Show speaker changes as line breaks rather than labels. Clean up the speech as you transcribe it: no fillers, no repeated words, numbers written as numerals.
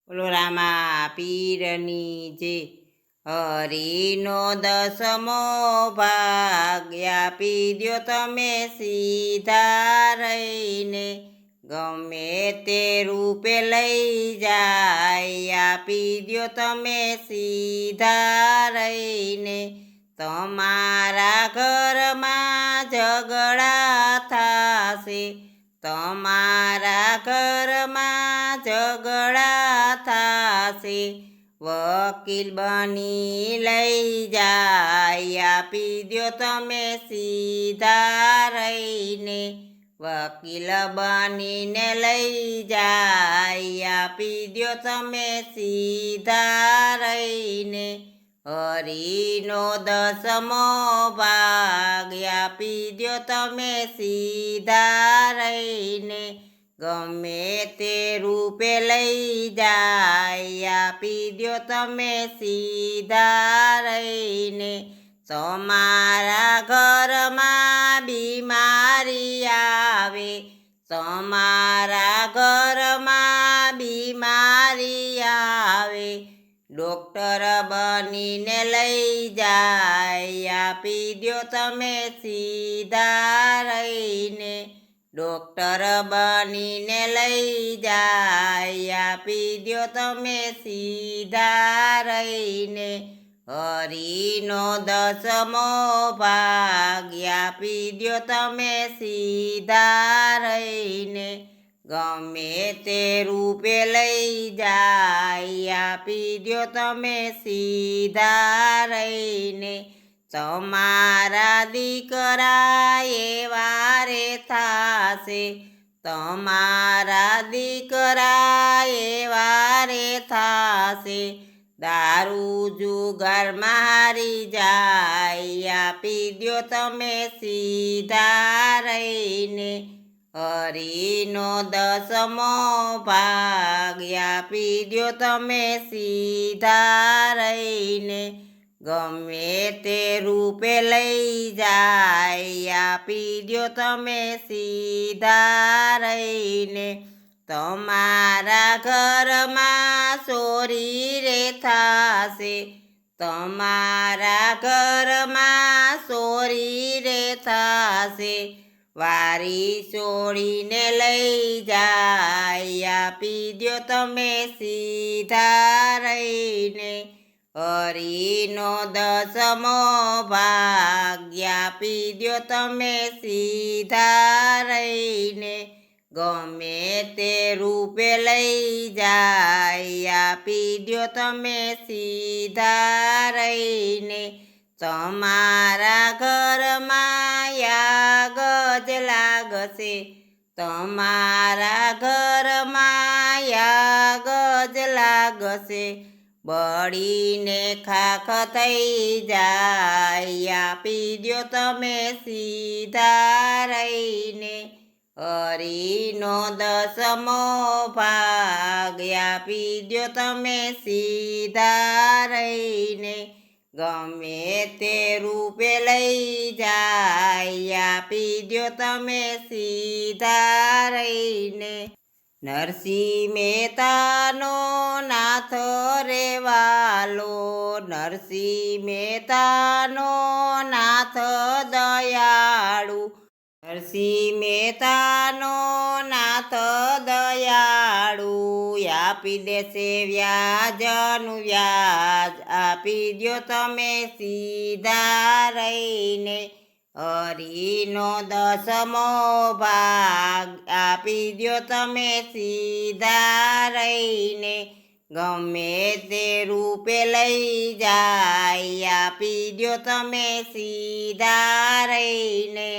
બોલો રામા પીરની જે હરીનો દસમો ભાગ આપી દ્યો તમે સીધા રહીને, ગમે તે રૂપે લઈ જાય આપી દ્યો તમે સીધા રહીને. તમારા ઘરમાં ઝઘડા થાશે, તમારા ઘરમાં ઝઘડા થાશે, વકીલ બની લઈ જાય આપી દ્યો તમે સીધા રહીને, વકીલ બનીને લઈ જાય આપી દ્યો તમે સીધા રહીને. હરીનો દસમો ભાગ આપી દ્યો તમે સીધા રહીને, ગમે તે રૂપે લઈ જાય આપી દ્યો તમે સીધા રહીને. તમારા ઘરમાં બીમારી આવે, તમારા ઘરમાં બીમારી આવે, ડોક્ટર બનીને લઈ જાય આપી દ્યો તમે સીધા રહીને, ડોક્ટર બનીને લઈ જાય આપી દ્યો તમે સીધા રહીને. હરીનો દસમો ભાગ આપી દ્યો તમે સીધા રહીને, ગમે તે રૂપે લઈ જાય આપી દ્યો તમે સીધા રહીને. તમારા દીકરા એવા રે થાશે, તમારા દીકરા એવા રે થાશે, દારૂ જુગારમાં હારી જાય આપી દ્યો તમે સીધા રહીને. હરીનો દસમો ભાગ આપી દ્યો તમે સીધા રહીને, ગમે તે રૂપે લઈ જાય આપી દ્યો તમે સીધા રહીને. તમારા ઘરમાં ચોરી રે થાશે, તમારા ઘરમાં ચોરી રે થાશે, વારી છોડીને લઈ જાય આપી દ્યો તમે સીધા રહીને. હરીનો દસમો ભાગ આપી દ્યો તમે સીધા રહીને, ગમે તે રૂપે લઈ જાય આપી દ્યો તમે સીધા રહીને. તમારા ઘરમાં યાગ જ લાગશે, તમારા ઘરમાં યાગ જ લાગશે, બળીને ખાખ થઈ જાય આપી દ્યો તમે સીધા રહીને. હરીનો દસમો ભાગ આપી દ્યો તમે સીધા રહીને, ગમે તે રૂપે લઈ જાય આપી દ્યો તમે સીધા રહીને. નરસિંહ મહેતાનો નાથ રે વાલો, નરસિંહ મહેતાનો નાથ દયાળુ, નરસિંહ મહેતાનો નાથ દયાળુ, આપી દેશે વ્યાજનું વ્યાજ આપી દ્યો તમે સીધા રહીને. હરીનો દસમો ભાગ આપી દ્યો તમે સીધા રહીને, ગમે તે રૂપે લઈ જાય આપી દ્યો તમે સીધા રહીને.